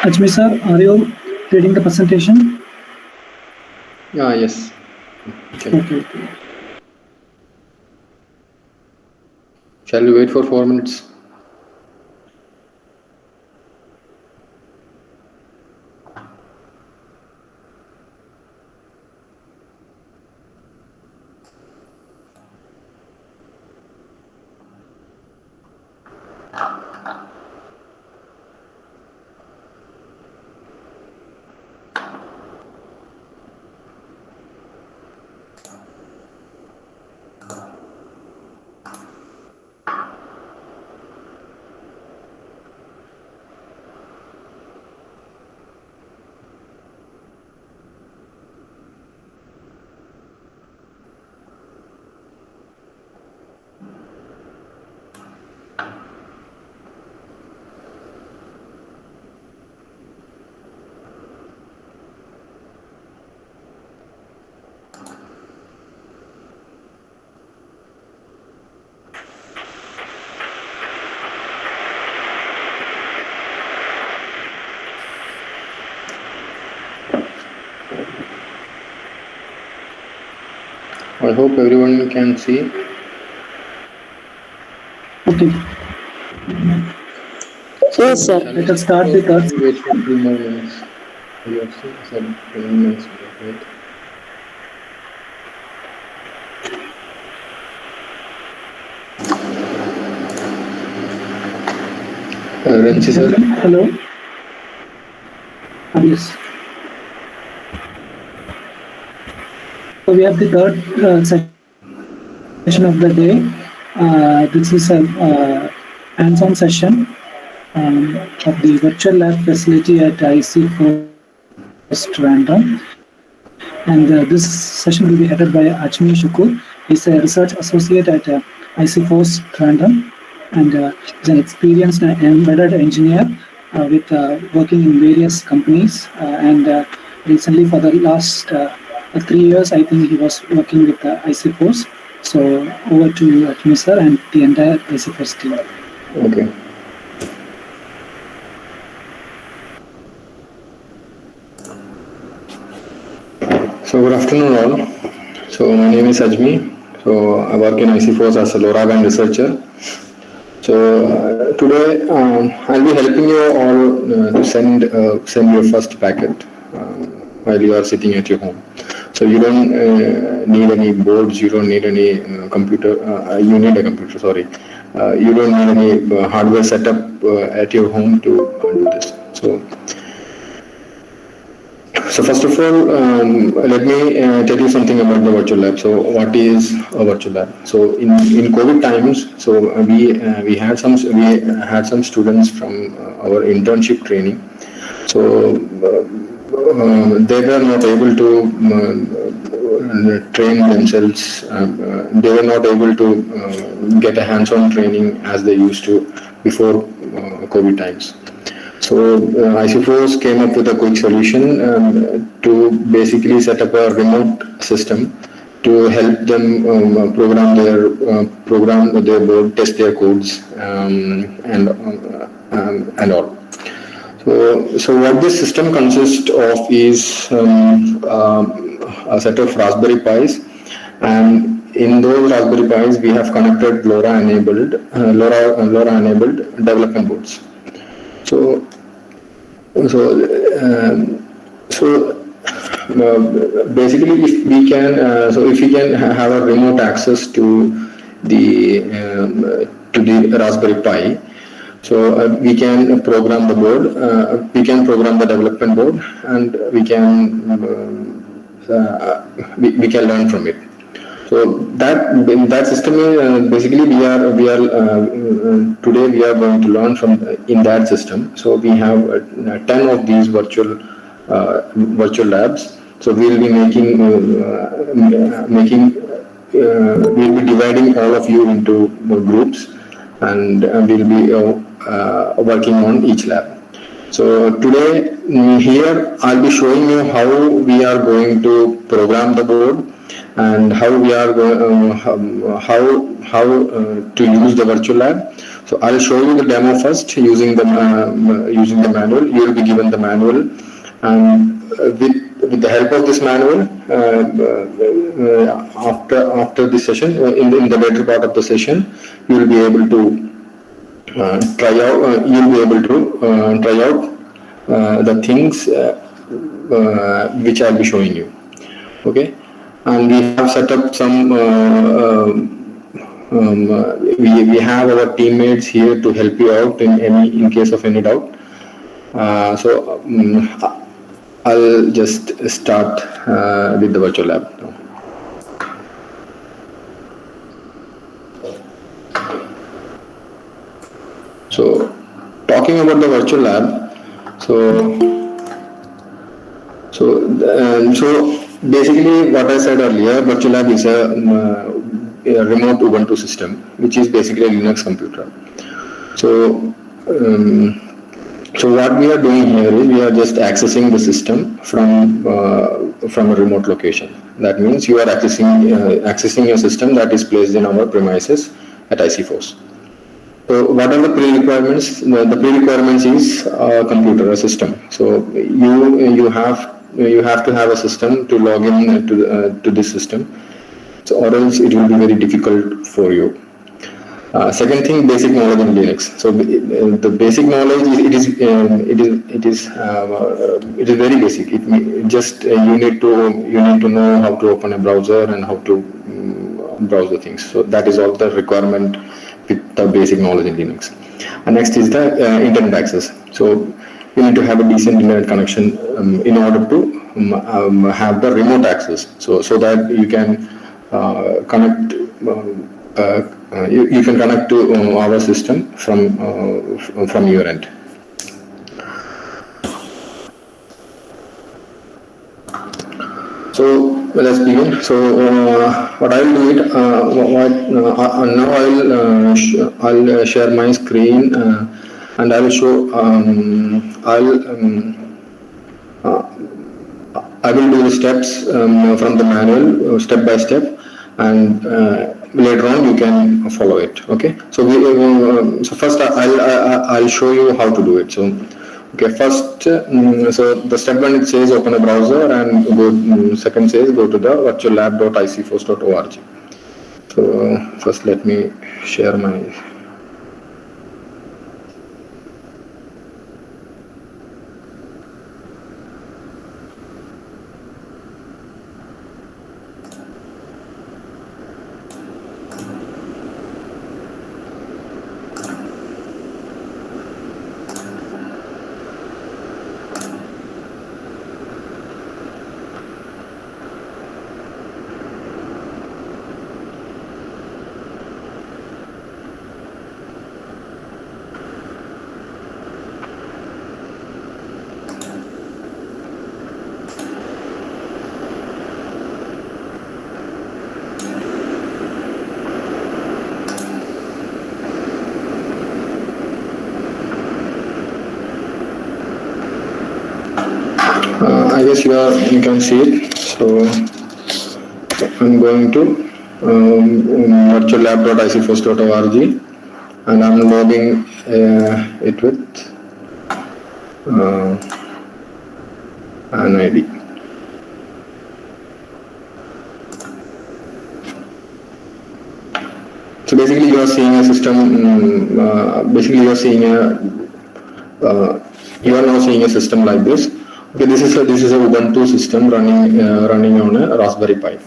Ajmi sir, are you reading the presentation? Yes. Okay. Shall we wait for 4 minutes? I hope everyone can see. Okay. Yes, sir. Let us start with us. Wait for 2 more minutes. You have said 10 minutes, right? Ranchi sir. Hello. Yes. So we have the third session of the day. This is a hands-on session of the virtual lab facility at IC Post Random. And this session will be headed by Ajmi Shukur. He's a research associate at IC Post Random and is an experienced embedded engineer with working in various companies. And recently, for the last 3 years, I think he was working with IC Post. So over to you, Ajmi sir, and the entire IC Post team. Okay. So good afternoon all. So my name is Ajmi. So I work in IC4 as a LoRaWAN researcher. So today I'll be helping you all to send your first packet while you are sitting at your home. So you don't need any boards, you don't need any computer, you need a computer, sorry. You don't need any hardware setup at your home to do this. So first of all, let me tell you something about the virtual lab. So what is a virtual lab? So in COVID times, so we had some students from our internship training. So they were not able to train themselves. They were not able to get a hands-on training as they used to before COVID times. So IC4 came up with a quick solution to basically set up a remote system to help them program their board, test their codes, and all. So what this system consists of is a set of Raspberry Pis, and in those Raspberry Pis we have connected LoRa enabled development boards. So basically, if we can have a remote access to the Raspberry Pi, so we can program the board, we can program the development board, and we can learn from it. So that system is basically we are today we are going to learn from in that system. So we have 10 of these virtual labs. So we'll be we'll be dividing all of you into groups, and we'll be working on each lab. So today here I'll be showing you how we are going to program the board and how we are going to use the virtual lab. So I'll show you the demo first using the manual. You will be given the manual, and with the help of this manual, after this session, in the later part of the session, you will be able to you'll be able to try out the things which I'll be showing you. Okay, and we have set up some. We have our teammates here to help you out in case of any doubt. I'll just start with the virtual lab now. So, talking about the virtual lab, so basically what I said earlier, virtual lab is a remote Ubuntu system, which is basically a Linux computer. So what we are doing here is we are just accessing the system from a remote location. That means you are accessing a system that is placed in our premises at IC4. So what are the pre-requirements? The pre-requirements is a computer, a system. So you have to have a system to log in to this system. So or else it will be very difficult for you. Second thing, basic knowledge in Linux. So the basic knowledge it is very basic. It just you need to know how to open a browser and how to browse the things. So that is all the requirement with the basic knowledge in Linux. And next is the internet access. So you need to have a decent internet connection in order to have the remote access. So that you can connect. You can connect to our system from your end. So let's begin. So what I will do it. Now I'll share my screen and I will show. I will do the steps from the manual step by step, and later on you can follow it. Okay. So so first I'll show you how to do it. So. Okay, first, so the step one, it says open a browser, and second says go to the virtuallab.icforce.org. So first let me share my. I guess you can see it. So I'm going to virtuallab.icforce.org and I'm logging it with an ID. So basically you are seeing a system, you are now seeing a system like this. Okay, this is a Ubuntu system running on a Raspberry Pi.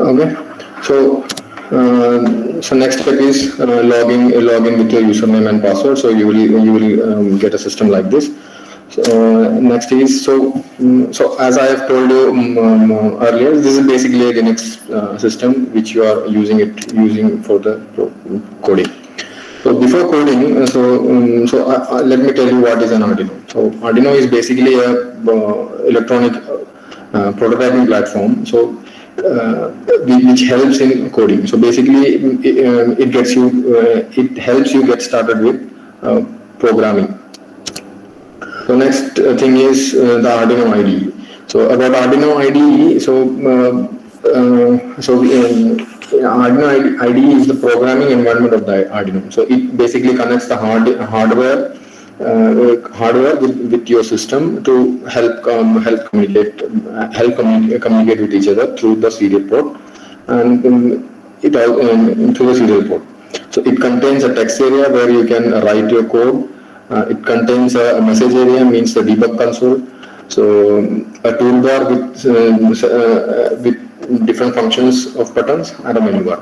Okay, so next step is login with your username and password. So you will get a system like this. Next is so as I have told you earlier, this is basically a Linux system which you are using for the coding. So before coding, let me tell you what is an Arduino. So Arduino is basically a electronic prototyping platform. So which helps in coding. So basically, it helps you get started with programming. So next thing is the Arduino IDE. So about Arduino IDE, Arduino IDE is the programming environment of the Arduino. So it basically connects the hardware with your system to communicate with each other through the serial port and through the serial port. So it contains a text area where you can write your code. It contains a message area, means the debug console. So a toolbar with different functions of buttons and a menu bar.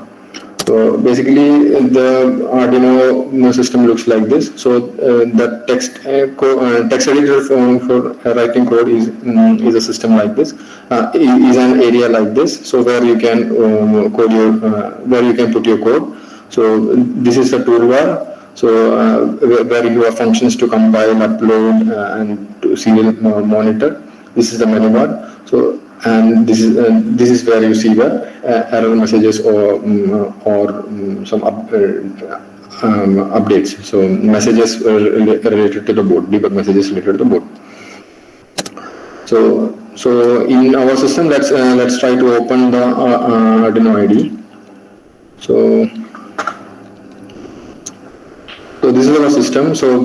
So basically, the Arduino system looks like this. So the text editor for writing code is a system like this. Is an area like this. So where you can where you can put your code. So this is the toolbar. So where you have functions to compile, upload, and to serial monitor. This is the menu bar. So and this is where you see the error messages or some updates. So messages related to the board, debug messages related to the board. So in our system, let's try to open the Arduino IDE. So this is our system. So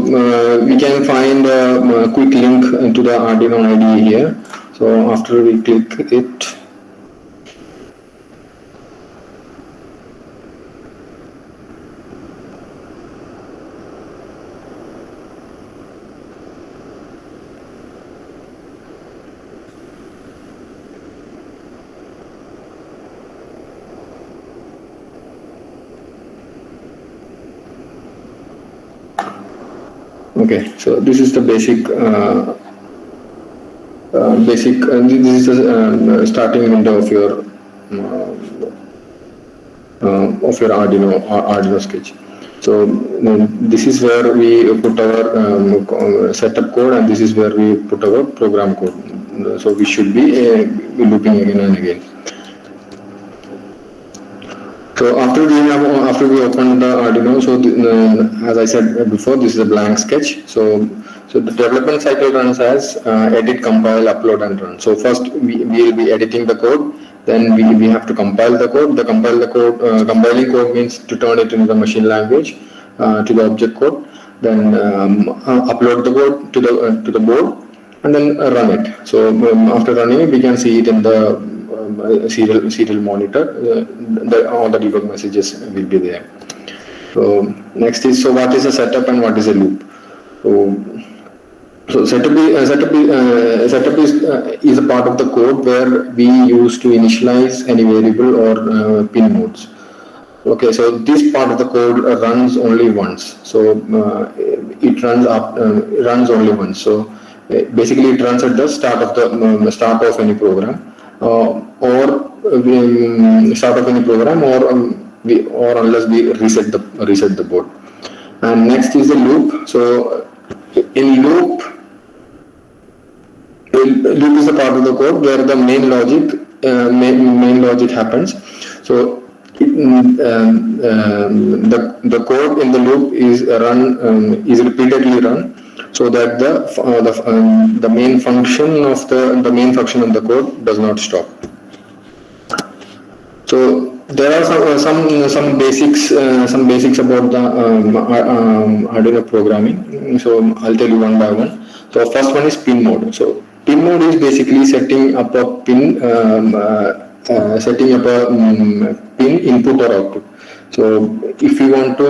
we can find a quick link to the Arduino IDE here. So after we click it, okay. So this is the basic. This is the starting window of your Arduino sketch. So this is where we put our setup code, and this is where we put our program code. So we should be looping again and again. So after we open the Arduino, so as I said before, this is a blank sketch. So the development cycle runs as edit, compile, upload, and run. So first we will be editing the code. Then we have to compile the code. Compiling code means to turn it into the machine language to the object code. Then upload the code to the board, and then run it. So after running it, we can see it in the serial monitor. All the debug messages will be there. So next is what is a setup and what is a loop. So setup is a part of the code where we use to initialize any variable or pin modes. Okay, so this part of the code runs only once. So it runs only once. So basically, it runs at the start of any program, or unless we reset the board. And next is the loop. So in loop is a part of the code where the main logic happens. So the code in the loop is repeatedly run, so that the main function of the code does not stop. So there are some basics about the Arduino programming. So I'll tell you one by one. So first one is pin mode. So pin mode is basically setting up a pin input or output. So if you want to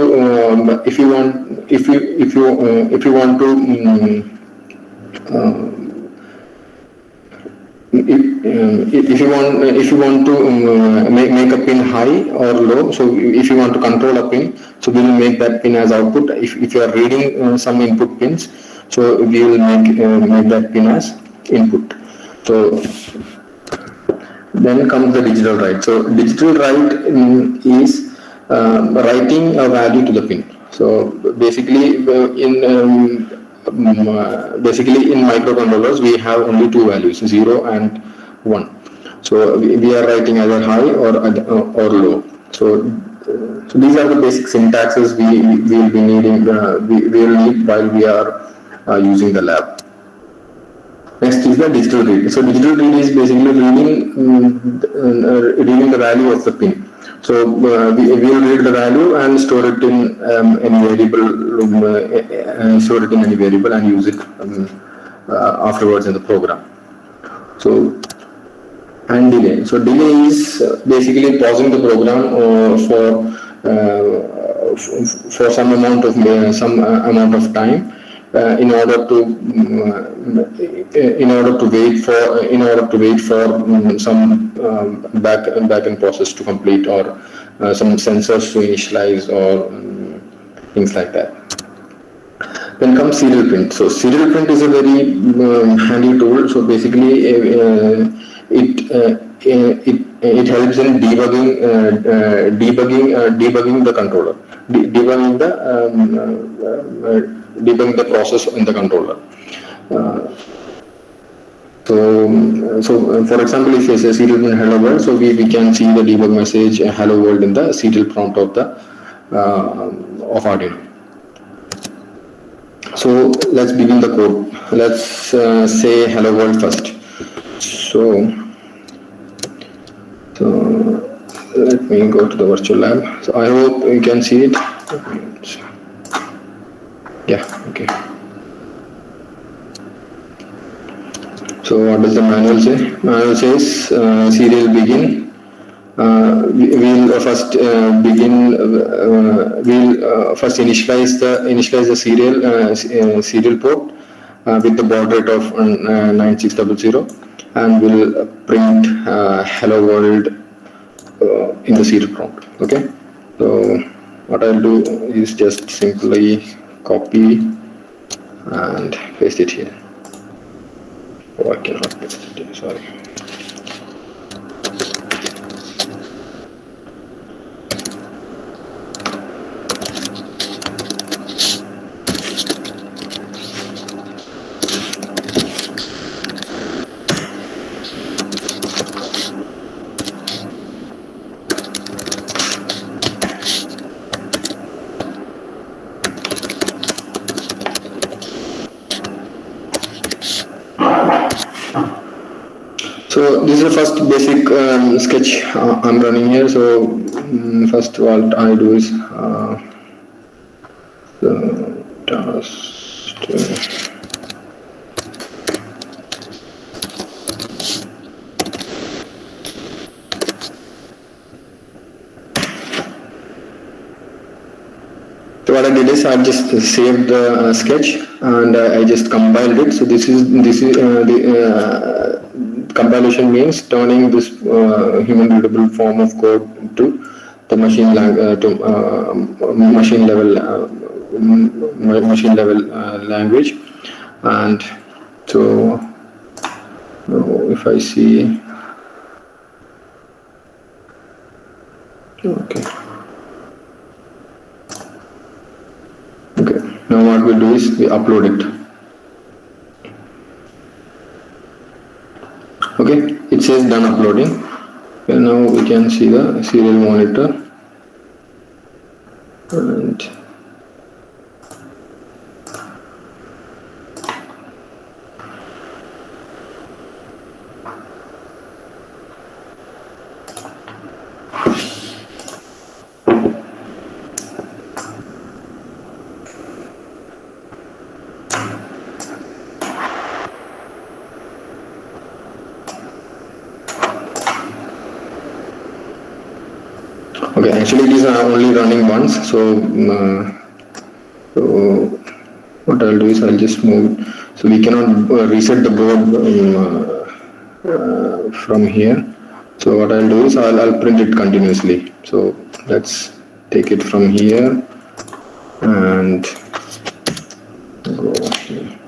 make a pin high or low, so if you want to control a pin, so we will make that pin as output. If you are reading some input pins, So we will make that pin as input. So then comes the digital write. So digital write is writing a value to the pin. So basically basically in microcontrollers we have only two values, 0 and 1. So we are writing either high or low. So these are the basic syntaxes we will be needing. We will need while we are using the lab. Next is the digital read. So digital read is basically reading the value of the pin. So we will read the value and store it in any variable, store it in any variable and use it afterwards in the program. So and delay. So delay is basically pausing the program for some amount of time in order to wait for some backend process to complete, or some sensors to initialize, or things like that. Then comes serial print. So serial print is a very handy tool. So basically it helps in debugging the controller, debugging the process in the controller. So for example, if you say serial print hello world, so we can see the debug message hello world in the serial prompt of Arduino. So let's begin the code. Let's say hello world first. So let me go to the virtual lab. So I hope you can see it. Yeah, okay. So what does the manual say? Manual says serial begin. We'll first first initialize the serial port with the baud rate of 9600, and we'll print hello world in the serial prompt. Okay, so what I'll do is just simply copy and paste it here. Oh, I cannot paste it here, sorry. So this is the first basic sketch I'm running here. So first what I do is So what I did is I just saved the sketch and I just compiled it. So this is the compilation means turning this human readable form of code to the machine level language. And so if I see, okay. Now what we'll do is we upload it. Okay, it says done uploading. And now we can see the serial monitor. And okay, actually it is only running once, so what I'll do is I'll just move it. So we cannot reset the board from here. So what I'll do is I'll print it continuously. So let's take it from here and go here.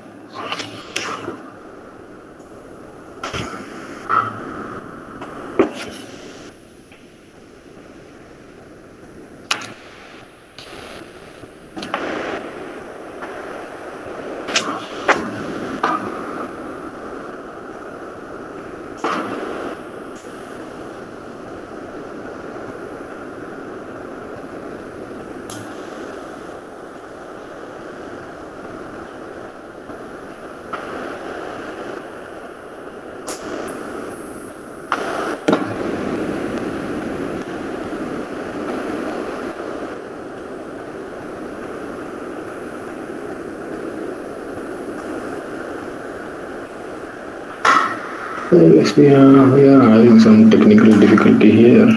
Yes, we are having some technical difficulty here.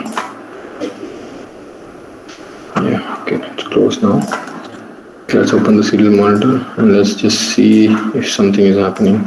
Yeah, okay, it's closed now. Let's open the serial monitor and let's just see if something is happening.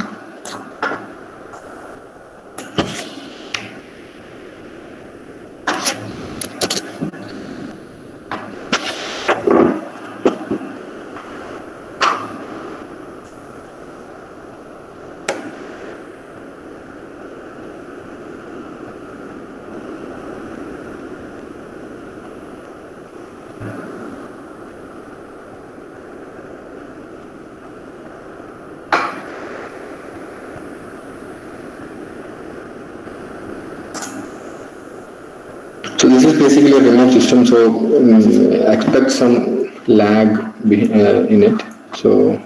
So this is basically a remote system, so expect some lag in it. So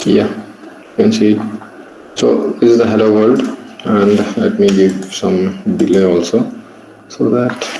yeah, you can see it. So this is the hello world, and let me give some delay also, so that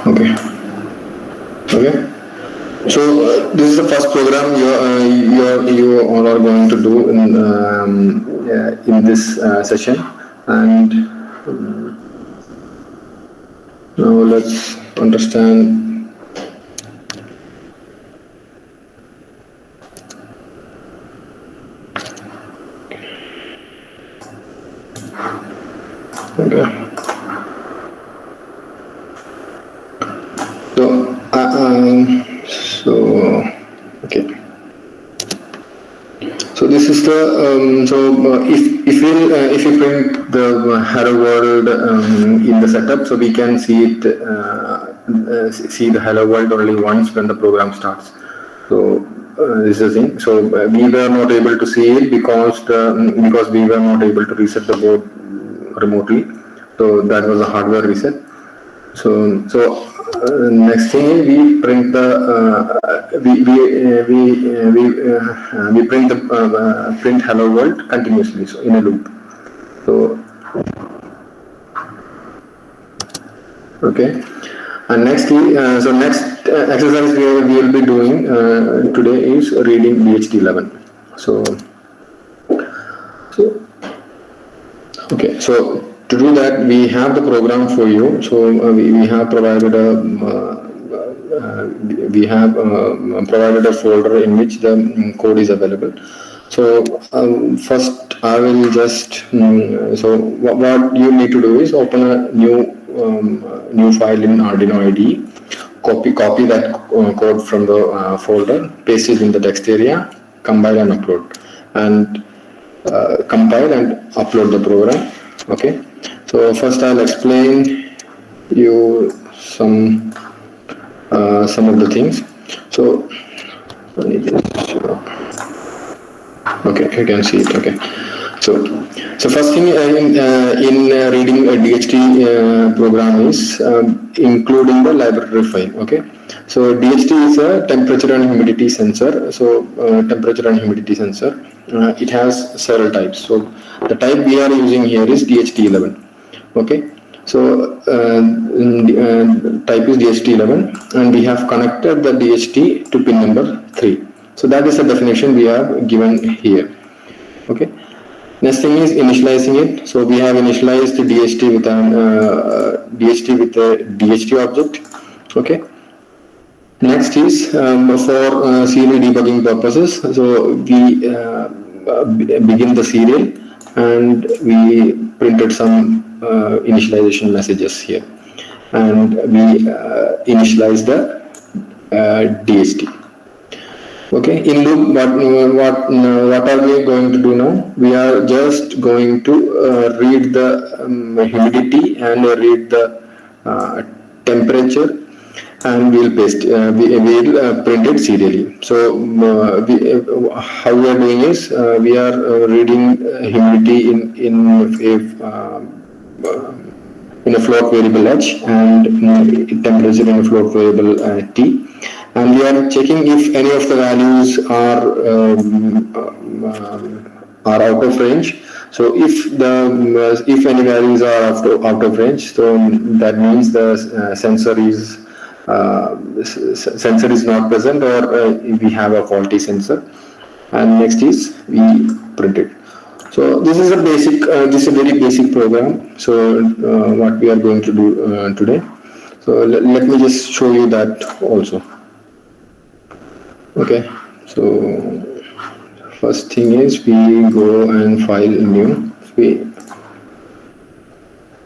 okay. So this is the first program you all are going to do in this session, and now let's understand. Okay. Okay. So this is the if you print the hello world in the setup, so we can see it see the hello world only once when the program starts. So this is the thing. So we were not able to see it because we were not able to reset the board remotely. So that was a hardware reset. So next thing is we print the we print the print hello world continuously, so in a loop. So okay, and next next exercise we will be doing today is reading DHT11. So okay, so to do that we have the program for you. So we have provided a provided a folder in which the code is available. So first I will just so what you need to do is open a new file in Arduino IDE, copy that code from the folder, paste it in the text area, compile and upload, and compile and upload the program. Okay, so first I'll explain you some of the things. So let me just okay, you can see it. Okay, so first thing in reading a DHT program is including the library file. Okay, so DHT is a temperature and humidity sensor. So temperature and humidity sensor, it has several types. So the type we are using here is DHT11. Okay, so type is DHT11, and we have connected the DHT to pin number 3. So that is the definition we have given here. Okay. Next thing is initializing it. So we have initialized the DHT with a DHT object. Okay. Next is for serial debugging purposes. So we begin the serial and we printed some initialization messages here, and we initialize the DHT. Okay, in loop, what are we going to do now? We are just going to read the humidity and read the temperature, and we'll paste. We'll print it serially. So how we are doing is we are reading humidity in a float variable h, and temperature in a float variable t. And we are checking if any of the values are out of range. So if any values are out of range, so that means the sensor is not present, or we have a faulty sensor. And next is we print it. So this is a basic, this is a very basic program. So what we are going to do today. So let me just show you that also. Okay, so first thing is we go and file new.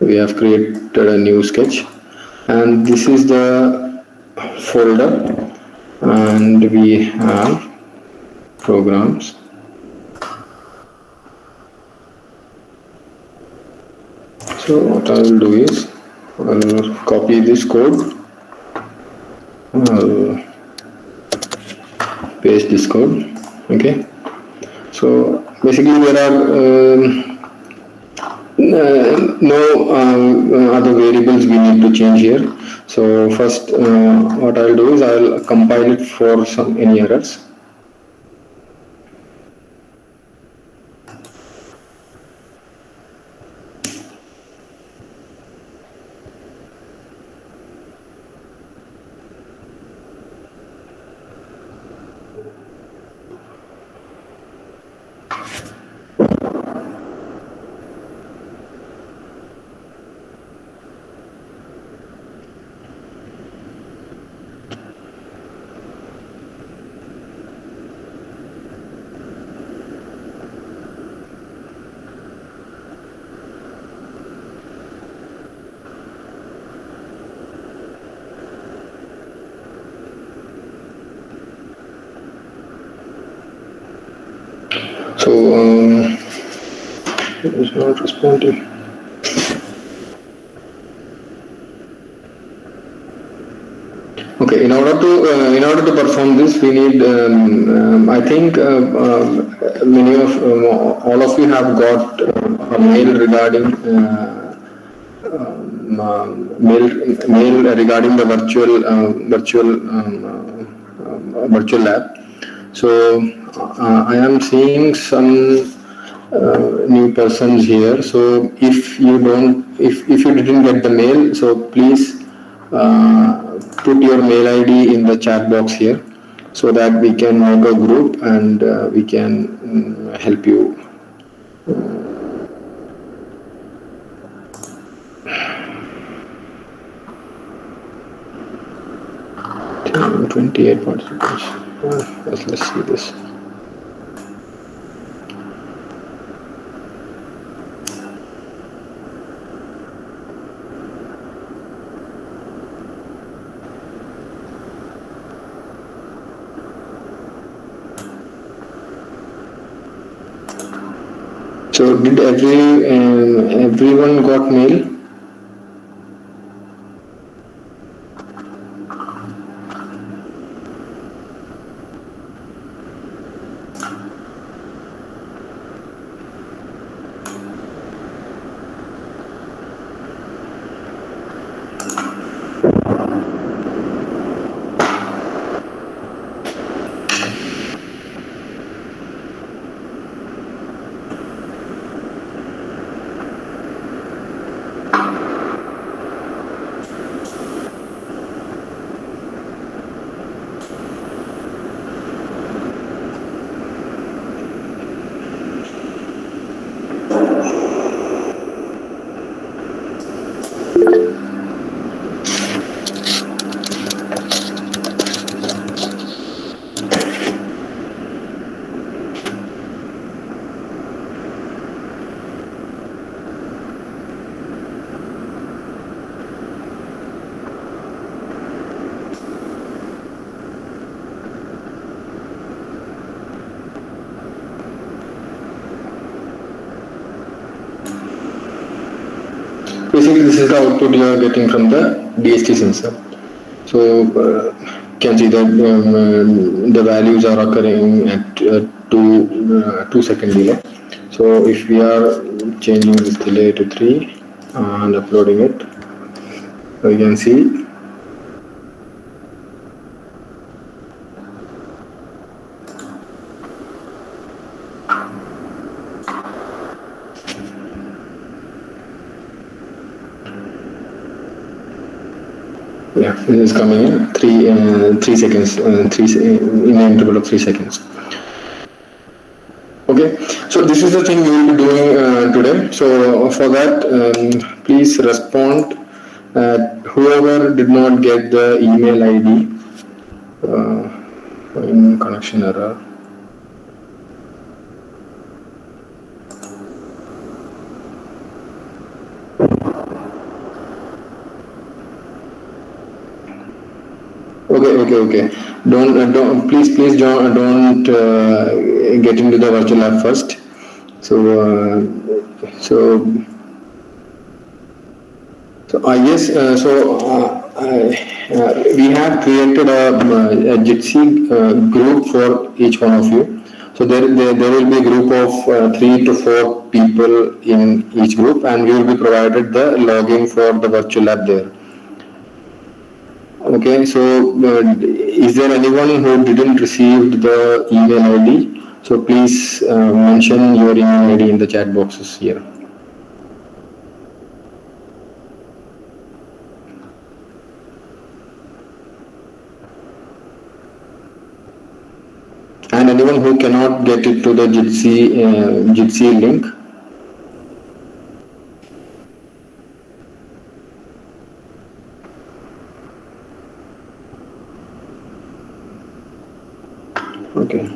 We have created a new sketch, and this is the folder, and we have programs. So what I will do is I will copy this code. I'll paste this code. Okay, so basically there are no other variables we need to change here. So first what I'll do is I'll compile it for any errors. So it is not responding. Okay, in order to perform this, we need. I think many of all of you have got a mail regarding mail regarding the virtual lab. So I am seeing some new persons here. So if you didn't get the mail, so please put your mail ID in the chat box here, so that we can make a group and we can help you. 28 participants. Let's see this. So did everyone got mail? Basically, this is the output you are getting from the DST sensor. So can see that the values are occurring at 2 second delay. So if we are changing this delay to 3 and uploading it, so you can see yeah, this is coming in 3 seconds, in an interval of 3 seconds. Okay, so this is the thing we will be doing today. So for that, please respond. Whoever did not get the email ID in connection error. Okay. Don't please don't get into the virtual lab first. Yes. We have created a Jitsi group for each one of you. So there will be a group of 3 to 4 people in each group, and we will be provided the login for the virtual lab there. Okay, so is there anyone who didn't receive the email ID? So please mention your email ID in the chat boxes here. And anyone who cannot get it to the Jitsi link, okay.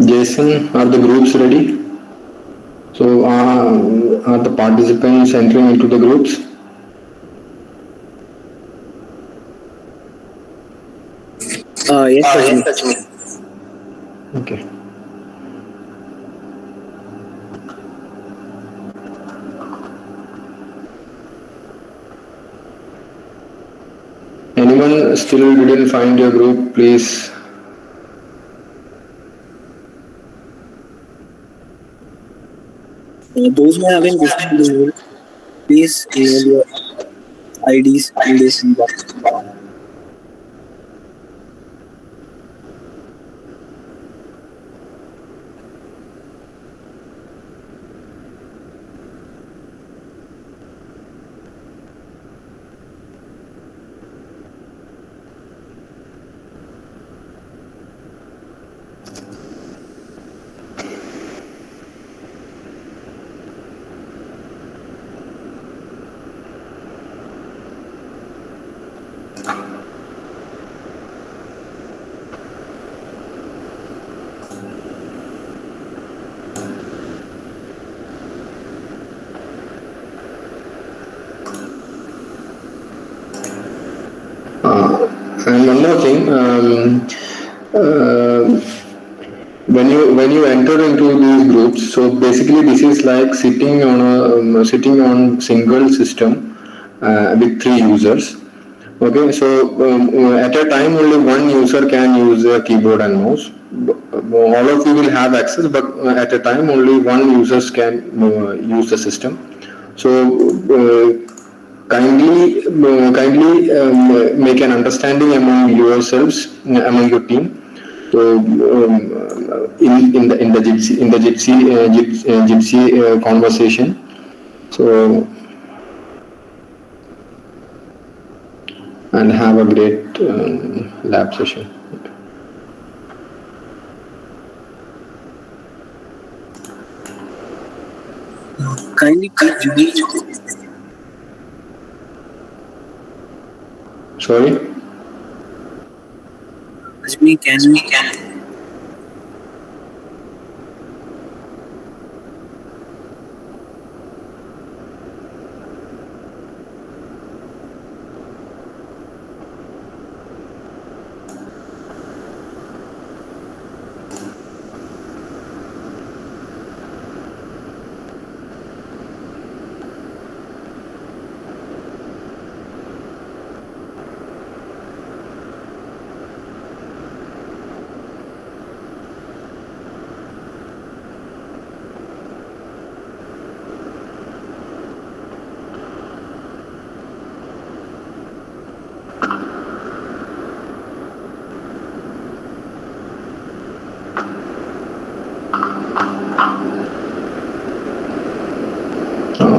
Jason, are the groups ready? So, are the participants entering into the groups? Yes, Rajni. Okay. Anyone still didn't find your group, please. Those who haven't received the mail, please email your IDs in this inbox. And one more thing, uh, when you enter into these groups, so basically this is like sitting on single system with three users. Okay, so at a time only one user can use a keyboard and mouse. All of you will have access, but at a time only one users can use the system. So kindly make an understanding among yourselves, among your team. So in the gypsy conversation. So and have a great lab session. Kindly keep joining. Sorry. Rajni, can you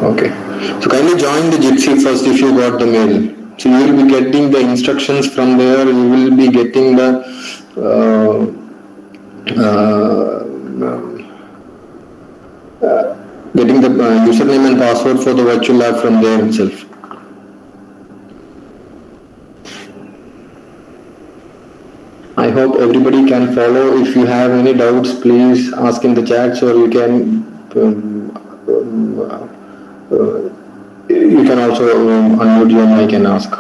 Okay. So kindly join the Gypsy first if you got the mail. So you will be getting the instructions from there. You will be getting the uh, uh, getting the username and password for the virtual lab from there itself. I hope everybody can follow. If you have any doubts, please ask in the chats, or you can also unmute your mic and ask.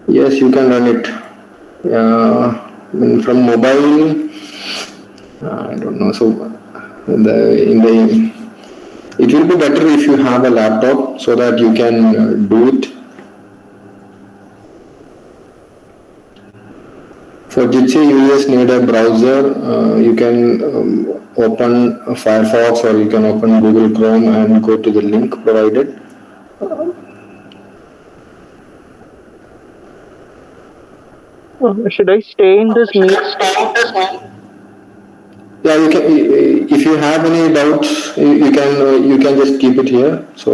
Yes, you can run it. From mobile, I don't know. So it will be better if you have a laptop so that you can do it. For Jitsi, you just need a browser. You can open Firefox or you can open Google Chrome and go to the link provided. Should I stay in this meet? Yeah, you can. If you have any doubts, you can just keep it here. So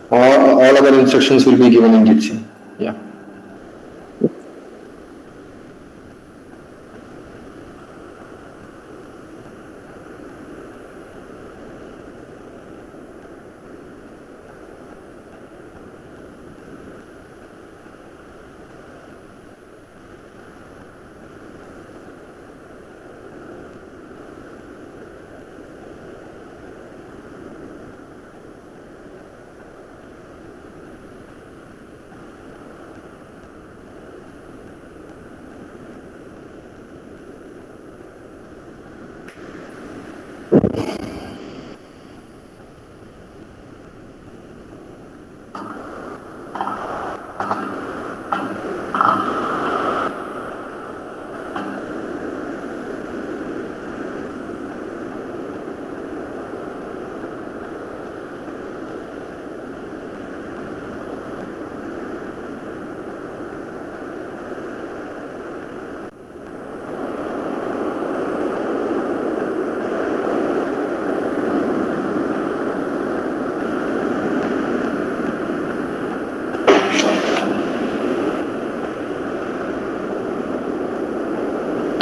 all other instructions will be given in Jitsi. Yeah.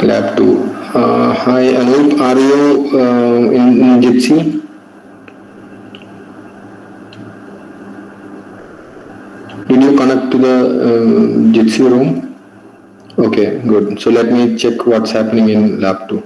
Lab 2. Hi Anup, are you in Jitsi? Did you connect to the Jitsi room? Okay, good. So let me check what's happening in Lab 2.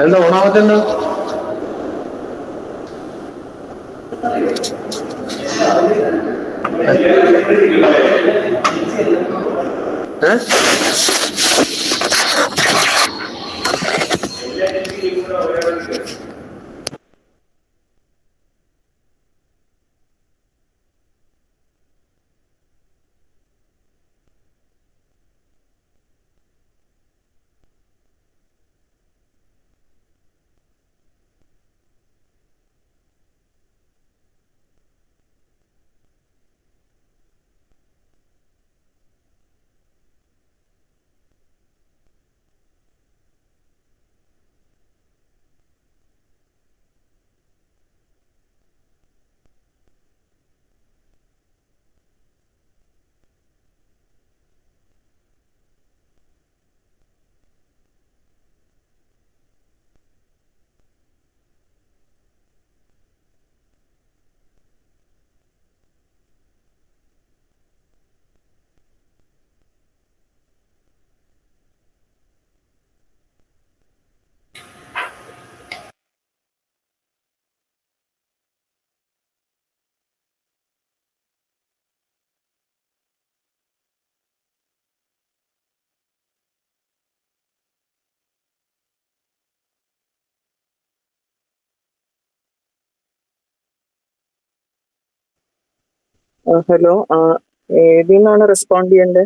എന്താ ഓണാവത്തെന്താ hello ഏതിൽ നിന്നാണ് respond ചെയ്യേണ്ടത്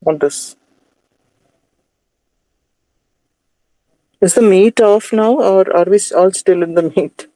on this? Is the meet off now or are we all still in the meet?